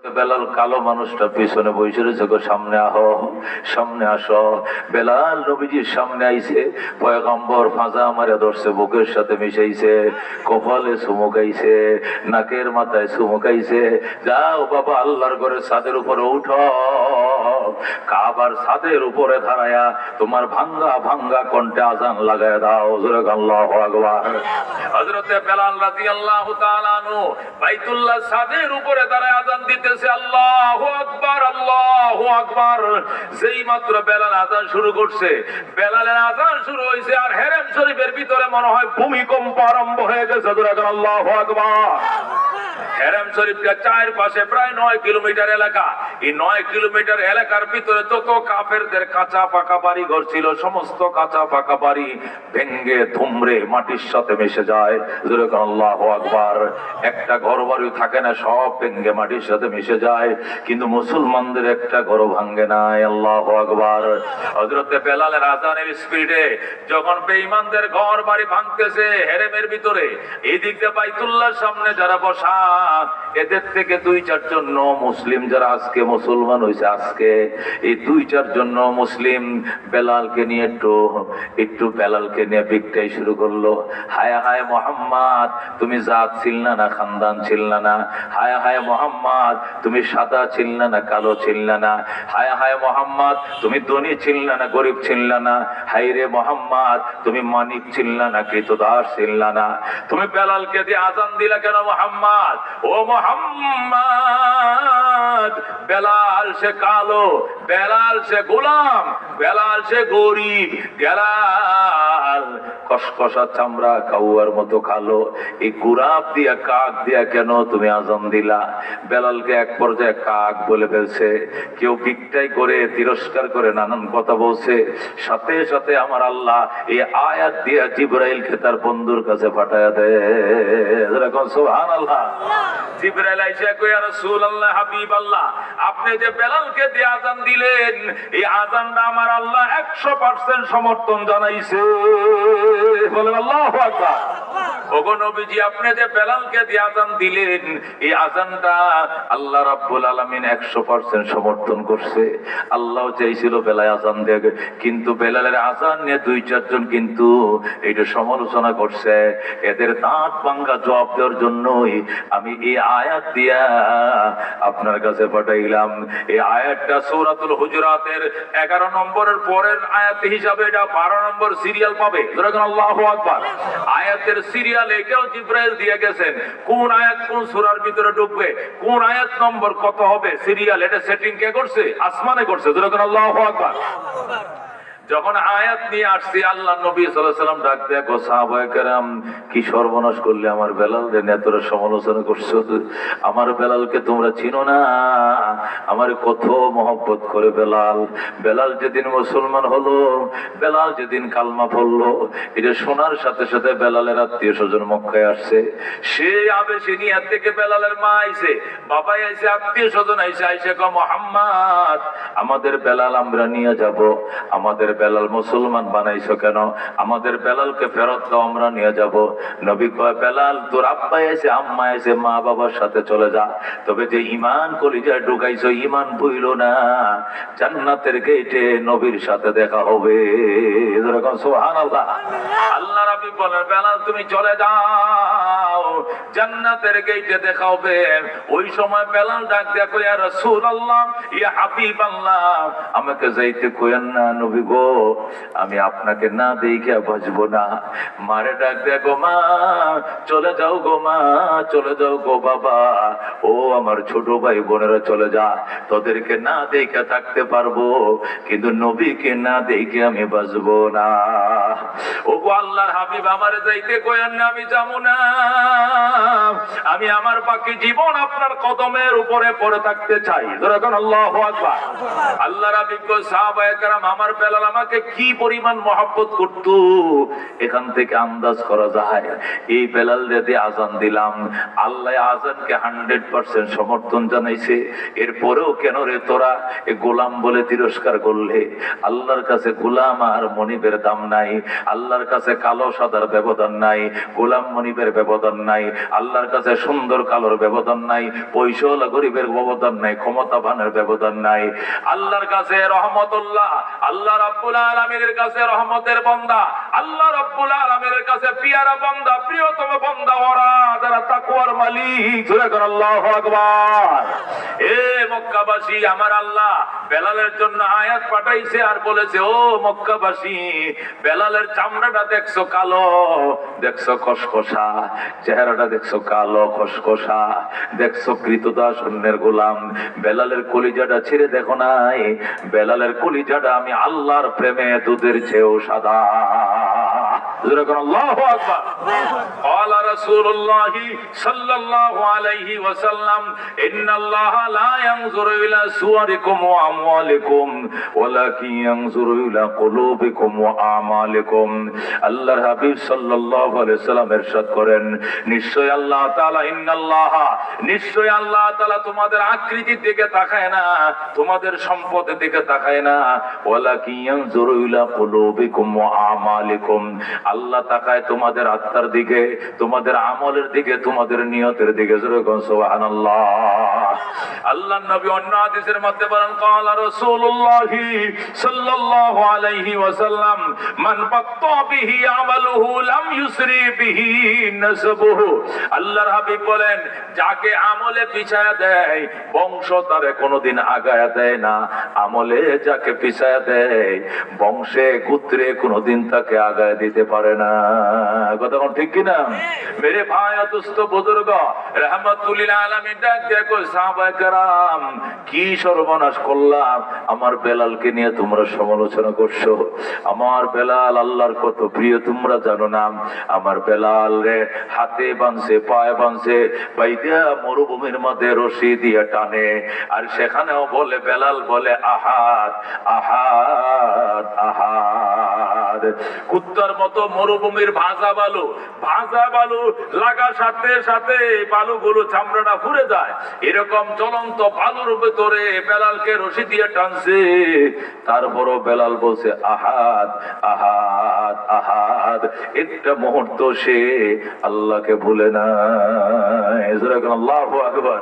বেলাল কালো মানুষটা পিছনে বসে রয়েছে, সামনে আহো, সামনে আসো। বেলাল নবীজির সামনে আইছে, পয়গম্বর ফাঁজা মারে ধরছে, বুকের সাথে মিশাইছে, কপালে চুমুকাইছে, নাকের মাথায় চুমুকাইছে। যাও বাবা, আল্লাহর ঘরের ছাদের উপরে উঠো, কাবার ছাদের উপরে দাঁড়ায়া তোমার ভাঙ্গা ভাঙ্গা কণ্ঠে আজান লাগায় দাও। আল্লাহু আকবার। হযরতে বেলাল রাদিয়াল্লাহু তাআলা আনহু বাইতুল্লাহ ছাদের উপরে দাঁড়ায় আজান দিতেছে, আল্লাহু আকবার, আল্লাহু আকবার। যেই মাত্র বেলাল আজান শুরু করছে, বেলালের আজান শুরু হয়েছে, আর হেরেম শরীফের ভিতরে মনে হয় ভূমিকম্প আরম্ভ হয়ে গেছে। আল্লাহু আকবার। হেরেম শরীফের চারপাশে প্রায় 9 কিলোমিটার এলাকা। এই 9 কিলোমিটার এলাকার ভিতরে যত কাফেরদের কাঁচা পাকা বাড়ি ঘর ছিল, সমস্ত কাঁচা পাকা বাড়ি ভেঙ্গে ধুমরে মাটির সাথে মিশে যায়। আল্লাহু আকবার। একটা ঘর বাড়ি থাকে না, সব ভেঙ্গে মাটির সাথে মিশে যায়, কিন্তু মুসলমানদের একটা ঘর ভাঙ্গে নাই। আল্লাহু আকবার। হযরতে বেলালের আজানের স্পিডে যখন বেঈমানদের ঘর বাড়ি ভাঙতেছে হেরেমের ভিতরে, এই দিক দিয়ে বাইতুল্লাহর সামনে যারা বসা, এদের থেকে 2-4 জন মুসলিম যারা আজকে মুসলমান হয়েছে, আজকে এই 2-4 জন মুসলিম বেলালকে নিয়ে একটু বেলালকে নিয়ে বিকটাই শুরু করলো। হায় হায় মোহাম্মদ, তুমি জাত ছিল না, খানদান ছিল না। হায় হায় মোহাম্মদ, তুমি সাদা ছিল না, কালো ছিল না। হায় হায় মোহাম্মদ, তুমি ধনী ছিল না, গরিব ছিল না। হায় রে মোহাম্মদ, তুমি মানিক ছিল না, কৃতদাস ছিল না। তুমি বেলালকে দিয়ে আজান দিলা কেন মোহাম্মদ? ও মোহাম্মদ, বেলাল সে কালো, বেলাল সে গোলাম, বেলাল সে গরিব, বেলাল কসকসা চামড়া কাউয়ার মতো কালো। এই গুরাব দিয়া কাক দিয়া কেন তুমি আজান দিলা? বেলালকে এক পর্যায়ে কাক বলে ফেলছে। কেউ বিকটাই করে তিরস্কার করে নানান কথা বলছে। সাথে সাথে আমার আল্লাহ এই আয়াত দিয়া জিবরাইলকে তার বন্ধুর কাছে পাঠায়া দেয়। সুবহানাল্লাহ। জিবরাইল আইসা কয়, ইয়া রাসূলুল্লাহ, হাবিবাল্লাহ, আপনি যে বেলালকে দিয়ে আজান দিলেন, এই আজানটা আমার আল্লাহ 100% সমর্থন জানাইছে। বলেন আল্লাহু আকবার। ওগো নবীজি, আপনি যে বেলালকে দিয়ে আজান দিলেন, এই আজানটা আল্লাহ রাব্বুল আলামিন 100% সমর্থন করছে। আল্লাহ চাইছিল বেলাল আজান দেবে, কিন্তু বেলালের আজান নিয়ে 2-4 জন কিন্তু এটা সমালোচনা করছে। এদের দাঁত ভাঙা জবাব দেওয়ার জন্যই আমি এই আয়াত দিয়া আপনার কাছে পাঠাইলাম। এই আয়াতটা সূরাতুল হুজুরাতের 11 নম্বরের পরের আয়াত হিসাবে এটা 12 নম্বর সিরিয়াল পাবে। আল্লাহু আকবার। আয়াতের সিরিয়াল এটাও জিবরাইল দিয়ে গেছেন, কোন আয়াত কোন সূরার ভিতরে ঢুকবে, কোন আয়াত নম্বর কত হবে, সিরিয়াল এটা সেটিং কে করছে? আসমানে করছে। আল্লাহু আকবার। যখন আয়াত নিয়ে আসছি, আল্লাহ নবী সাল্লাল্লাহু আলাইহি ওয়াসাল্লাম ডাক দেয়া কো, সাহাবায়ে কেরাম, কি সর্বনাশ করলে আমার বেলাল রে, এতটা সমালোচনা করছো। আমার বেলালকে তোমরা চিনো না, আমার কত মহব্বত করে বেলাল। বেলাল যেদিন মুসলমান হলো, বেলাল যেদিন কালমা পড়লো, এটা শোনার সাথে সাথে বেলালের আত্মীয় স্বজন মক্কায় আসছে। সেই আবেশিনিয়া থেকে বেলালের মা আইছে, বাবা আইছে, আত্মীয় স্বজন আইছে। আইসে কো, মোহাম্মদ, আমাদের বেলাল আমরা নিয়ে যাব। আমাদের বেলাল মুসলমান বানাইছো কেন? আমাদের বেলালকে ফেরত দাও, আমরা নিয়ে যাব। নবী কয়, বেলাল তোর আব্বা এসে, আম্মা এসে, মা বাবার সাথে চলে যা, তবে যে ঈমান কলিজায় ঢুকাইছো, ঈমান ভুইল না। জান্নাতের গেটে নবীর সাথে দেখা হবে। এরকম সুবহানাল্লাহ। আল্লাহ রাব্বি বলেন, বেলাল তুমি চলে যাও, জান্নাতের গেটে দেখা হবে। ওই সময় বেলাল ডাক দেয়া কয়, ইয়া রাসূলুল্লাহ, ইয়া হাবিবাল্লাহ, আমাকে যাইতে কইেন না নবী গো, আমি আপনাকে না দেখে বাঁচবো না। মারে ডাক দেয়া, গো মা চলে যাও, গো মা চলে যাও, গো বাবা, ও আমার ছোট ভাই বোনেরা চলে যা, তোদেরকে না দেখে থাকতে পারবো, কিন্তু নবীকে না দেখে আমি বাঁচবো না। ও গো আল্লাহর হাবিব, আমারে যাইতে কইেন না, আমি যাবো না। আমি আমার বাকি জীবন আপনার কদমের উপরে পড়ে থাকতে চাই। যখন আল্লাহু আকবার। আল্লাহর হাবিব কো, সাহাবায়ে কেরাম, আমার বেলাল আমাকে কি পরিমাণ মহব্বত করত, এখান থেকে আন্দাজ করা যায়। এই বেলাল যদি আজান দিলাম, আল্লাহ আজানকে 100% সমর্থন জানাইছে। এরপরেও কেন রে তোরা এ গোলাম বলে তিরস্কার করলে? আল্লাহর কাছে গোলাম আর মনিবের দাম নাই। আল্লাহর কাছে কালো সাদার ব্যবধান নাই, গোলাম মনিবের ব্যবধান নাই, আল্লাহর কাছে সুন্দর কালোর ব্যবধান নাই, পয়সাওয়ালা গরিবের ব্যবধান নাই, ক্ষমতাবানের ব্যবধান নাই। আল্লাহর কাছে রহমতুল্লাহ, আল্লাহ রাব্বুল আলামিনের কাছে রহমতের বান্দা, আল্লাহ রাব্বুল আলামিনের কাছে পিয়ারা বান্দা, প্রিয়তম বান্দা ওরা যারা তাকওয়ার মালিক। জোরে করে আল্লাহু আকবার। এ মক্কাবাসী, আমার আল্লাহ বেলালের জন্য আয়াত পাঠাইছে আর বলেছে, ও মক্কাবাসী, বেলালের চামড়াটা দেখছো কালো, দেখছো খসখসা, চেহারাটা দেখছো কালো খসখসা, দেখছো কৃতদাস অন্যের গোলাম, বেলালের কলিজাটা ছিঁড়ে দেখো নাই? বেলালের কলিজাটা আমি আল্লাহর প্রেমে দুধের চেয়েও সাদা। আল্লাহু আকবার। قال رسول الله صلى الله عليه وسلم ان الله لا ينظر الى صوركم واموالكم ولكن ينظر الى قلوبكم واعمالكم। আল্লাহর হাবিব সাল্লাল্লাহু আলাইহি ওয়াসাল্লাম ইরশাদ করেন, নিশ্চয় আল্লাহ তাআলা, ইন্নাল্লাহ, নিশ্চয় আল্লাহ তাআলা তোমাদের আকৃতির দিকে তাকায় না, তোমাদের সম্পদের দিকে তাকায় না, ওয়ালাকিন ইয়ানজুরু ইলা কুলুবিকুম ওয়া আমালিকুম, আল্লাহ তাকায় তোমাদের আত্মার দিকে, তোমাদের আমলের দিকে, তোমাদের নিয়তের দিকে। সুবহানাল্লাহ। আল্লাহর নবী অন্য হাদিসের মধ্যে বলেন, ক্বালা রাসূলুল্লাহি সাল্লাল্লাহু আলাইহি ওয়াসাল্লাম, মান বাত্তা বিহি আমালুহু লাম ইউসরি বিহি নাসবুহু। আল্লাহর হাবিব বলেন, যাকে আমলে পিছায়া দেয় বংশ তারে কোনোদিন আগায়া দেয় না, আমলে যাকে পিছায়া দেয় বংশে গোত্রে কোনোদিন তাকে আগায় দিতে পারে না। কথা কোন ঠিক কিনা? মেরে ভাই দোস্ত বুজুর্গ, রাহমাতুল লিল আলামিন, দেখো সাহাবায়ে কেরাম, কি সর্বনাশ করলাম, আমার বেলালকে নিয়ে তোমরা সমালোচনা করছো। আমার বেলাল আল্লাহর কত প্রিয় তোমরা জানো না? আমার বেলাল রে হাতে বাঁধছে, পায়ে বাঁধছে, বাইদা মরুভূমির মধ্যে রশি দিয়ে টানে, আর সেখানেও বলে, বেলাল বলে আহাদ আহাদ আহাদ। কুত্তার মতো মরুভূমির ভাজা বালু লাগা সাথে সাথে বালুগুলো চামড়াটা ফুরে যায়, এরকম জ্বলন্ত বালুর ভেতরে বেলালকে রশি দিয়ে টানছে। তারপরও বেলাল বলছে আহাদ আহাদ আহাদ। একটা মুহূর্ত সে আল্লাহকে ভুলে না। আল্লাহু আকবার।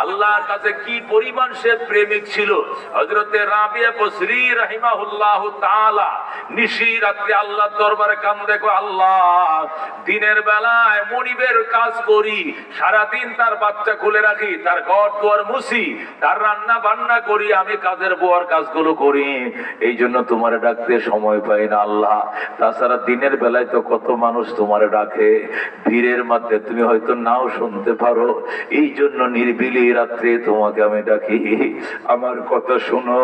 আল্লাহর কাছে কি পরিমাণ সে প্রেমিক ছিল। হযরতে রাবিয়া বসরি রাহিমাহুল্লাহ তাআলা নিশি রাত্রে আল্লাহর দরবারে কান্দে, কো আল্লাহ, দিনের বেলায় মনিবের কাজ করি, সারা দিন তার বাচ্চা খুলে রাখি, তার ঘর দুয়ার মুছি, তার রান্না বান্না করি, আমি কাজের বুয়ার কাজগুলো করি, এই জন্য তোমারে ডাকতে সময় পাই না আল্লাহ। তাছাড়া দিনের বেলায় তো কত মানুষ তোমারে ডাকে, ভিড়ের মধ্যে তুমি হয়তো নাও শুনতে পারো, এই জন্য নির্বিলি রাত্রে তোমাকে আমি ডাকি, আমার কথা শুনো,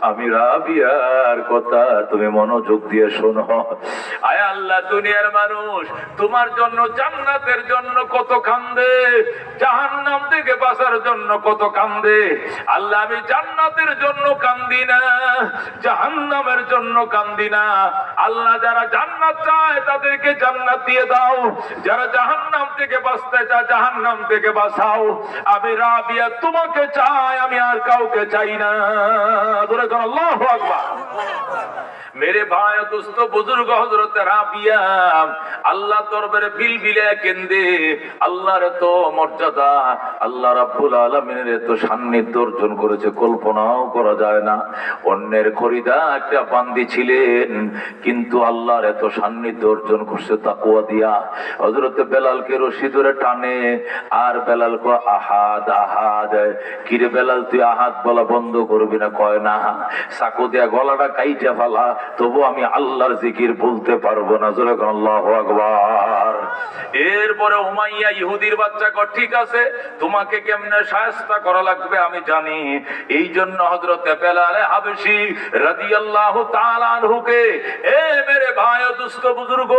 আমি রাবিয়ার কথা তুমি মনোযোগ দিয়ে শোনো। আয় আল্লাহ, দুনিয়ার মানুষ তোমার জন্য, জান্নাতের জন্য কত কান্দে, জাহান্নাম থেকে বাঁচার জন্য কত কান্দে। আল্লাহ, আমি জান্নাতের জন্য কান্দি না, জাহান্নামের জন্য কান্দি না। আল্লাহ, যারা জান্নাত চায় তাদেরকে জান্নাত দিয়ে দাও, যারা জাহান্নাম থেকে বাঁচতে চায় জাহান্নাম থেকে বাঁচাও। আমি রাবিয়া তোমাকে চাই, আমি আর কাউকে চাই না। আল্লাহু আকবার। মেরে ভাই দোস্ত বুজুর্গ, হযরত রাবিয়া আল্লাহ দরবারে বিলবিলে কেন্দে। আল্লাহর এত মর্যাদা, আল্লাহ রাব্বুল আলামিনের এত সান্নিধ্য অর্জন করেছে, কল্পনাও করা যায় না। অন্যের খরিদা একটা বান্দি ছিলেন, কিন্তু আল্লাহর এত সান্নিধ্য অর্জন করছে তাকওয়া দিয়া। হযরত বেলালকে রশি ধরে টানে, আর বেলাল কয় আহাদ আহাদ। কিরে বেলাল, তুই আহাদ বলা বন্ধ করবি না? কয় না, চাকু দিয়া গলাটা কাইটা ফেলা, তবু আমি আল্লাহর জিকির বলতে পারবো না। জোরে আল্লাহু আকবার। এরপরে উমাইয়া ইহুদির বাচ্চা কয়, ঠিক আছে, তোমাকে কেমনে শায়েস্তা করা লাগবে আমি জানি। এই জন্য হযরত বেলাল হাবশী রাদিয়াল্লাহু তাআলা আনহুকে, এ মেরে ভাই ও দুস্থ বুজুর্গ,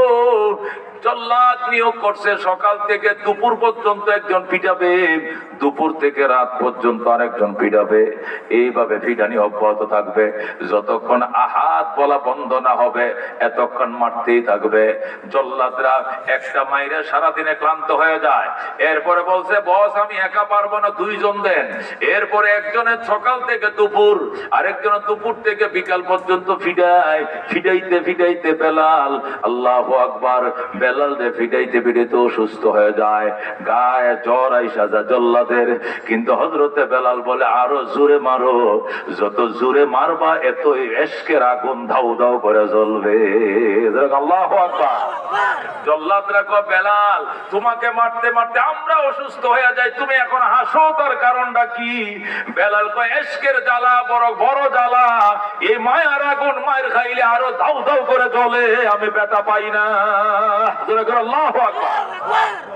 জল্লাদ নিয়োগ করছে। সকাল থেকে দুপুর পর্যন্ত একজন পিটাবে, দুপুর থেকে রাত পর্যন্ত আরেকজন পিটাবে। এইভাবে পিটানি অব্যাহত থাকবে, যতক্ষণ আহাদ বলা বন্ধ না হবে এতক্ষণ মারতেই থাকবে। জল্লাদরা একটা মাইরা সারাদিনে ক্লান্ত হয়ে যায়। এরপরে বলছে বস আমি একা পারবো না, 2 জন দেন। এরপরে একজনের সকাল থেকে দুপুর, আরেকজনের দুপুর থেকে বিকাল পর্যন্ত ফিডাইতে ফিডাইতে বেলাল, আল্লাহু আকবার, বেলাল রে ফিডাইতে ফিডাইতে অসুস্থ হয়ে যায়, গায়ে জ্বর আইসা যায় জল্লাদের। কিন্তু হযরতে বেলাল বলে আরো জোরে মারো, যত জোরে মারবা এতই ইশকের আগুন ধাউ ধাউ করে জ্বলবে। আল্লাহু আকবার। জল্লাদরা কয় বেলাল তোমাকে মারতে মারতে আমরা অসুস্থ হয়ে যাই, তুমি এখন হাসো, তার কারণটা কি? বেলাল কয় ইশকের জ্বালা বড় বড় জ্বালা, এই মায়ার আগুন মায়ের খাইলে আরো ধাউ ধাউ করে জ্বলে, আমি ব্যথা পাই না। আল্লাহু আকবার।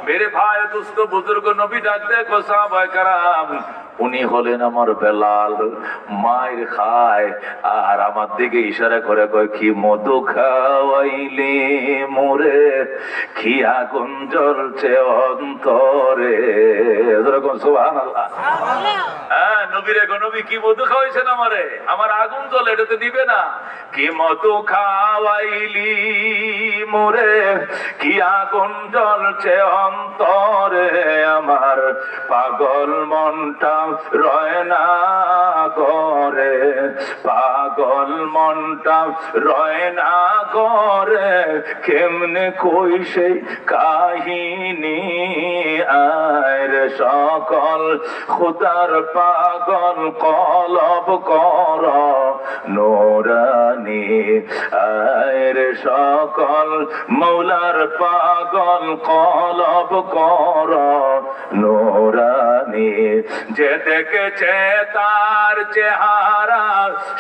মেরে ভাই দুস্থ বুজুর্গ নবী ডাক দেয় সাহাবায়ে কেরাম, উনি হলেন আমার বেলাল, মায়ের খায় আর আমার দিকে ইশারা করে কয় কি মধু খাওয়াইলে মোরে, কি আগুন জ্বলছে অন্তরে। সুবহানাল্লাহ। হ্যাঁ নবীরে গো নবী কি মধু খাওয়াইছেন আমারে, আমার আগুন জ্বলে, এটা তো দিবে না। কি মধু খাওয়াইলি মোরে, কি আগুন জ্বলছে অন্তরে, আমার পাগল মনটা রয় না করে, পাগল মনটা রয় না করে, কেমনে কই সেই কাহিনী, আয়ের সকল খুদার পাগল কলব কর নোরানি, আয়ের সকল মৌলার পাগল কলব কর নোরানি, যে দেখেছে তার চেহারা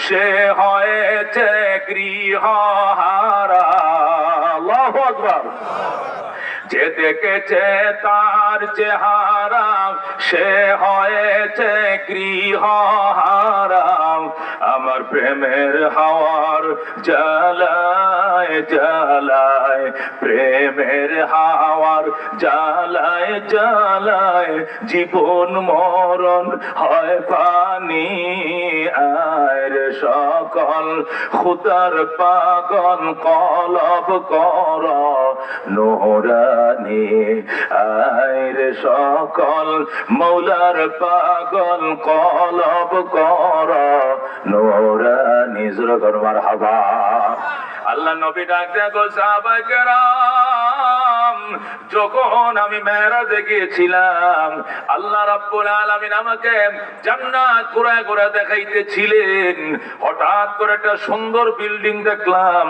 সে হয়েছে গৃহহারা। আল্লাহু আকবার। যে দেখেছে তার চেহারা সে হয়েছে গৃহহারা, আমার প্রেমের হাওয়ার জ্বালায় জ্বালায়, প্রেমের হাওয়ার জ্বালায় জ্বালায়, জীবন মরণ হয় পানি, আয়ের সকল খুদার পাগল কলব কর নোরানি, আয়ের সকল মৌলার পাগল কলব কর নোরানি। জোরে মারহাবা। আল্লাহ নবী ডাক দেয় গো সাহাবায়ে কেরাম, যখন আমি মেরাজে গিয়েছিলাম আল্লাহ রাব্বুল আলামিন আমাকে জান্নাত ঘুরায় ঘুরায় দেখাইতেছিলেন, হঠাৎ করে একটা সুন্দর বিল্ডিং দেখলাম।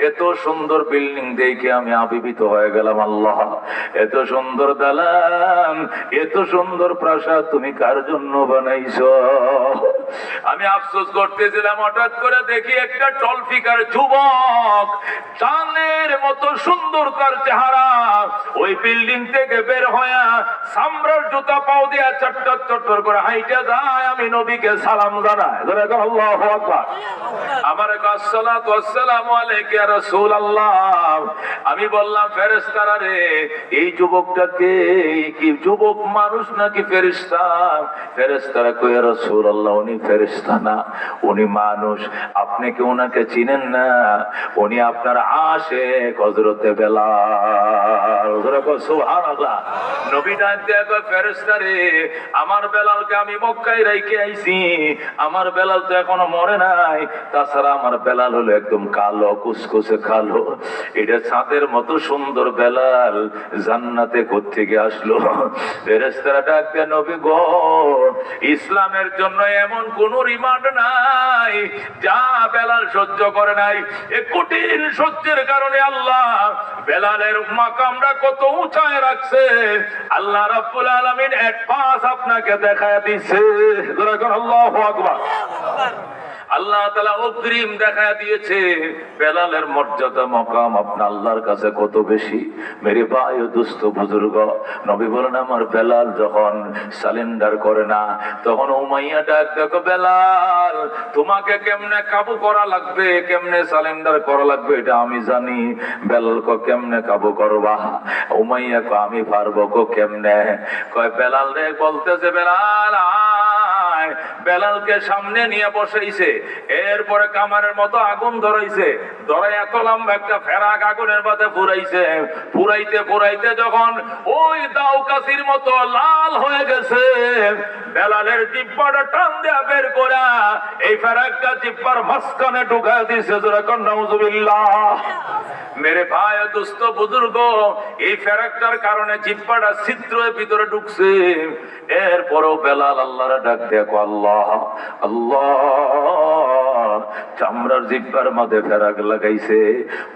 এত সুন্দর বিল্ডিং দেখে আমি আবির্ভূত হয়ে গেলাম, আল্লাহ এত সুন্দর দালান, এত সুন্দর প্রাসাদ তুমি কার জন্য বানাইছো? আমি আফসোস করতেছিলাম, হঠাৎ করে দেখি একটা টলফিকার যুবক, চাঁদের মতো সুন্দর তার চেহারা, ওই বিল্ডিং থেকে বের হয়ে সামরার জুতা পাও দিয়া চট্টর চট্টর করে হাইটা যায়। আমি নবীকে সালাম জানাই, আল্লাহু আকবার। আমার আসসালাতু ওয়াসসালামু আলাইকা ইয়া রাসূলুল্লাহ। আমি বললাম ফেরেশতারা রে, এই যুবকটাকে কি যুবক মানুষ নাকি ফেরেশতা? ফেরেশতারা কয় ইয়া রাসূলুল্লাহ উনি ফেরেশতা না, উনি মানুষ। আপনি কি ওনাকে চিনেন না? উনি আপনার আশিক হযরতে বেলাল। সুবহানাল্লাহ। নবী ডাক দিয়া কয় ফেরেশতা রে, আমার বেলালকে আমি মক্কায় রাইখে আইছি, আমার বেলাল তো এখনো মরে নাই। তাছাড়া আমার বেলাল হলো একদম কালো, কুচকুচে কালো। এটা চাঁদের মতো সুন্দর বেলাল জান্নাতে কোত্থেকে আসলো? ফেরেশতারা ডাক দিয়া নবী গো, ইসলামের জন্য এমন কোন রিমান্ড নাই যা বেলাল সহ্য করে নাই। এই কঠিন সহ্যের কারণে আল্লাহ বেলালের মাকামটা কত উঁচায় রাখছে। আল্লাহ রাব্বুল আলামিন এক পাশ আপনাকে দেখায় দিছে। আল্লাহু আকবার। আল্লাহ তাআলা অগ্রিম দেখায় দিয়েছে বেলালের মর্যাদা মাকাম আপনার আল্লাহর কাছে কত বেশি। মেরে ভাই ও দোস্ত বুজুর্গ, নবী বলেন আমার বেলাল যখন সারেন্ডার করে না, তখন উমাইয়া ডাক দেখো বেলাল তোমাকে কেমনে কাবু করা লাগবে, কেমনে সারেন্ডার করা লাগবে এটা আমি জানি। বেলাল কো কেমনে কাবু করবা? উমাইয়া কো আমি পারবো কো কেমনে? কয় বেলাল রে বলতেছে বেলাল যায় বেলালকে সামনে নিয়ে বসাইছে, এরপরে কামারের মতো আগুন ধরাইছে, ধরে এত লম্বা একটা ফেরাক আগুনের মধ্যে পুরাইছে, পুরাইতে পুরাইতে যখন ওই দাও কাশির মতো লাল হয়ে গেছে, বেলালের জিহ্বাটা টান দেয়া বের করা এই ফেরাকটা জিহ্বার মাঝখানে ঢুকায় দিয়েছে। যেরকম নাউজুবিল্লাহ। মেরে ভাই দোস্ত বুজুর্গ, এই ফেরাকটার কারণে জিহ্বাটা ছিদ্রের ভিতরে ঢুকছে। এরপরও বেলাল আল্লাহর ডাক দেখো, আল্লাহ আল্লাহ। চামড়ার জিহ্বার মধ্যে ফেরাক লাগাইছে,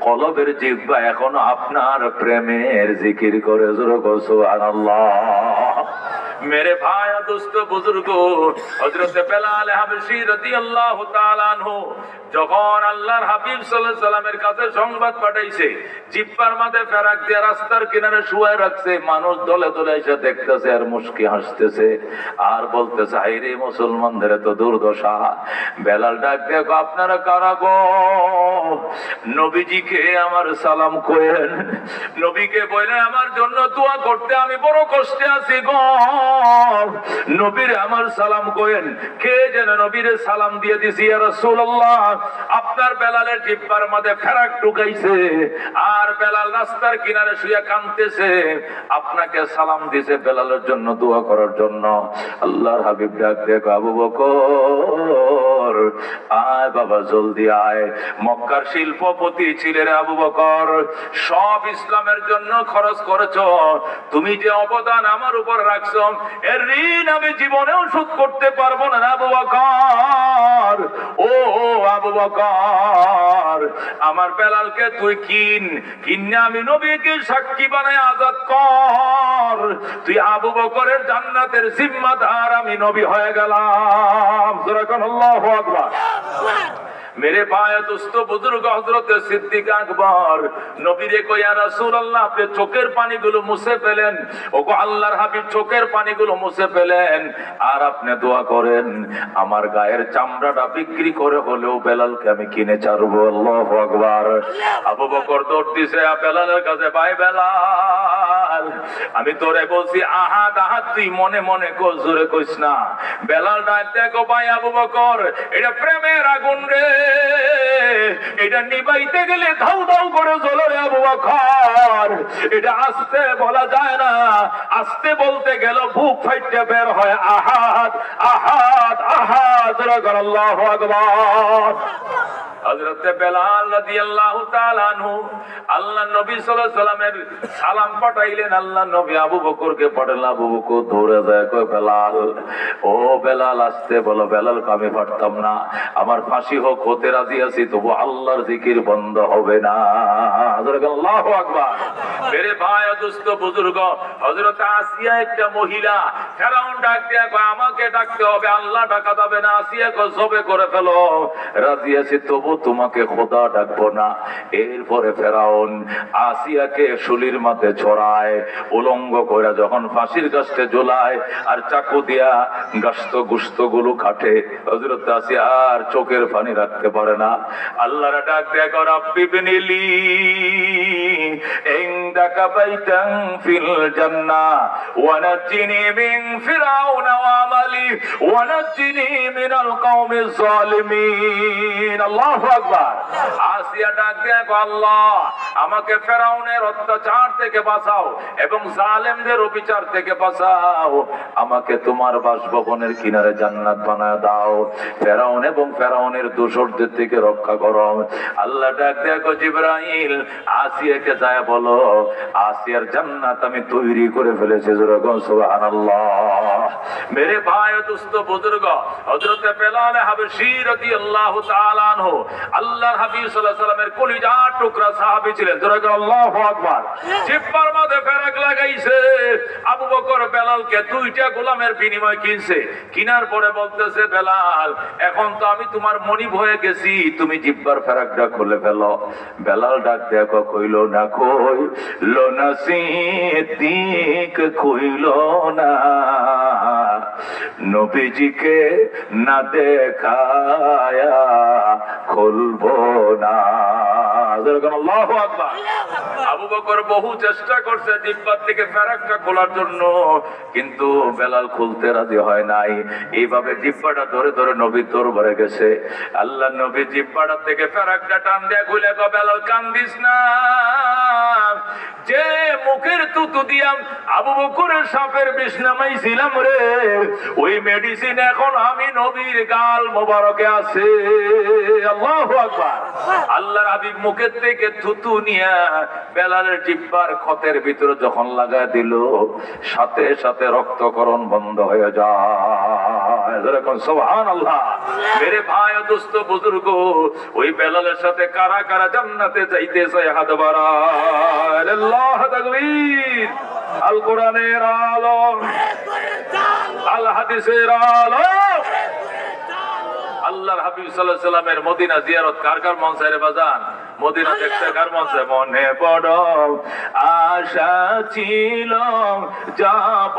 কলবের জিহ্বা এখন আপনার প্রেমের জিকির করে। যেরকম সুবহানাল্লাহ। मेरे भाई दोस्त बुजुर्ग, हजरत बेलाल হাবশী রাদিয়াল্লাহু তাআলা আনহু যখন আল্লাহর হাবিব সাল্লাল্লাহু আলাইহি সাল্লামের কাছে সংবাদ পাঠাইছে, জিহ্বার মধ্যে ফেরাক দিয়ে রাস্তার কিনারে শুয়ে রাখছে, মানুষ দলে দলে এসে দেখতেছে আর মুস্কি হাসতেছে আর বলতেছে, হায়রে মুসলমানদের তো দুর্দশা। বেলাল ডাক দেখো, আপনারা কারা গো? নবীজিকে আমার সালাম কইেন, নবীকে বলে আমার জন্য দোয়া করতে, আমি বড় কষ্টে আছি গো। নবীর আমার সালাম কইেন। কে যেন নবীরে সালাম দিয়ে দিছি, ইয়া রাসূলুল্লাহ আপনার বেলালের জিহ্বার মধ্যে ফেরাক ঢুকাইছে আর বেলাল রাস্তার কিনারে শুয়ে কাঁদতেছে, আপনাকে সালাম দিছে বেলালের জন্য দোয়া করার জন্য। আল্লাহর হাবিব ডাক দেখো, আবু বকর আয় বাবা জলদি আয়। মক্কার শিল্পপতি ছিলেন আবু বকর, সব ইসলামের জন্য খরচ করেছো, তুমি যে অবদান আমার উপর রাখছো এর ঋণ আমি জীবনেও শোধ করতে পারবো না আবু বকর। ও আবু বকর, আমার বেলালকে তুই কিনে আমি নবীকে সাক্ষী বানায় আজাদ কর, তুই আবু বকরের জান্নাতের জিম্মাদার, আমি নবী হয়ে গেলাম। আল্লাহু আকবার। मेरे भाई दोस्तों बुजुर्ग, हजरत सिद्दीक আকবর নবীরে কই, ইয়া রাসূলুল্লাহ আপনি চোখের পানিগুলো মুছে ফেলেন। ওগো আল্লাহর হাবিব চোখের পানিগুলো মুছে ফেলেন আর আপনি দোয়া করেন আমার গায়ের চামড়াটা বিক্রি করে হলেও বেলালকে আমি কিনে ছাড়বো। আল্লাহু আকবার। আবু বকর দৌড় দিছে বেলালের কাছে, ভাই বেলাল আমি তোরে বলছি আহাদ আহাদ, তুই মনে মনে কর, জোরে কইস না। বেলাল ডাক দেখো, ভাই আবু বকর এটা প্রেমের আগুন রে, এটা নিবাইতে গেলে ধাউ ধাউ করে জ্বলে রে আবু বকর, এটা আস্তে বলা যায় না, আস্তে বলতে গেল বুক ফাইটে বের হয় আহাদ আহাদ আহাদ। আল্লাহু আকবার। হযরত বেলাল রাদিয়াল্লাহু তাআলা আনহু আল্লাহর নবী সাল্লাল্লাহু আলাইহি সাল্লামের সালাম পাঠাইলেন, আল্লাহর নবী আবু বকরকে পাঠালেন। আবু বকর দৌড়ে যায়, কয় বেলাল, ও বেলাল আসতে বলো। বেলাল আমি পারতাম না, আমার ফাঁসি হোক, হতে রাজি আছি, তবু আল্লাহর জিকির বন্ধ হবে না। আল্লাহু আকবার। মেরে ভাই দোস্ত বুজুর্গ, হযরত আসিয়া একটা মহিলা, ফেরাউন ডাক দিয়া কয় আমাকে ডাকতে হবে, আল্লাহ ডাকা যাবে না। আসিয়া কয় জবে করে ফেলো, রাজি আছি, তবু তোমাকে খোদা ডাকবো না। এরপরে ফেরাউন আসিয়াকে শুলির মাঝে ছড়ায়, উলঙ্গ করে যখন ফাঁসির কাছে ঝোলায় আর চাকু দিয়া গাস্ত গুস্ত গুলো কাটে, হযরত আসিয়া আর চোখের পানি রাখতে পারে না। আল্লাহর ডাক দেখো, রাব্বি বিনিলি ইনদাকা বাইতান ফিল জান্নাহ ওয়া নাজ্জিনি মিন ফিরাউনা ওয়া আমালি ওয়া নাজ্জিনি মিনাল কওমিজ জালিমিন। আল্লাহু আকবার। আসিয়া ডাক দেখো, আল্লাহ আমাকে ফেরাউনের অত্যাচার থেকে বাঁচাও এবং জালেমদের অবিচার থেকে বাঁচাও, আমাকে তোমার বাসভবনের কিনারে জান্নাত বানায় দাও, ফেরাউন এবং ফেরাউনের দোসরদের থেকে রক্ষা করো। আল্লাহ ডাক দেখো, জিবরাইল আসিয়াকে যায় বলো আসিয়ার জান্নাত আমি তৈরি করে ফেলেছি। সুবহানাল্লাহ। মেরে ভাই দোস্ত বুজুর্গ, হযরত বেলাল হাবশী রাদিয়াল্লাহু তাআলা আনহু আল্লাহর হাবিব সাল্লাল্লাহু আলাইহি সাল্লামের কলিজার টুকরা সাহাবী ছিলেন। আল্লাহু আকবার। জিহ্বার মধ্যে ফেরাক লাগাইছে। আবু বকর বেলালকে দুইটা গোলামের বিনিময়ে কিনছে, কিনার পরে বলতেছে, বেলাল এখন তো আমি তোমার মনিব হয়ে গেছি, তুমি জিহ্বার ফেরাকটা খুলে ফেলো। বেলাল ডাক দেখো, কইল না, কইল না সিদ্দিক, কইল না নবীজিকে না দেখায়া খুলবো না। আল্লাহু আকবার। আবু বকর বহু চেষ্টা করছে জিহ্বার থেকে ফেরাকটা খোলার জন্য, কিন্তু বেলাল খুলতে রাজি হয় নাই। এইভাবে জিহ্বাটা ধরে ধরে নবীর দরবারে গেছে। আল্লাহ নবী জিহ্বাটা থেকে ফেরাকটা টান দিয়ে খুলে কয়, বেলাল কান্দিস না, যে মুখের তুতু দিয়াম আবু বকরের সাপের বিষ নামাইছিলাম রে, ওই মেডিসিন এখন আমি নবীর গাল মোবারকে আছে। আল্লাহু আকবার। আল্লাহর হাবিব মুখের থেকে থুতু নিয়া বেলালের জিহ্বার ক্ষতের ভিতরে যখন লাগা দিল, সাথে সাথে রক্তকরণ বন্ধ হয়ে যায়। যেরকম সুবহানাল্লাহ। মেরে ভাই ও দোস্ত বুজুর্গ, ওই বেলালের সাথে কারা কারা জান্নাতে যাইতে চায়? হাত বাড়ায়। আল্লাহু তাকবীর। আল কোরআনের আলো, আল হাদিসের আলো। আল্লাহর হাবিব সাল্লাল্লাহু আলাইহি সাল্লামের মদিনা জিয়ারত কার কার মন চায় রে বাজান? মদিনা দেখতে কার মন চায়? মনে বড় আশা ছিল যাব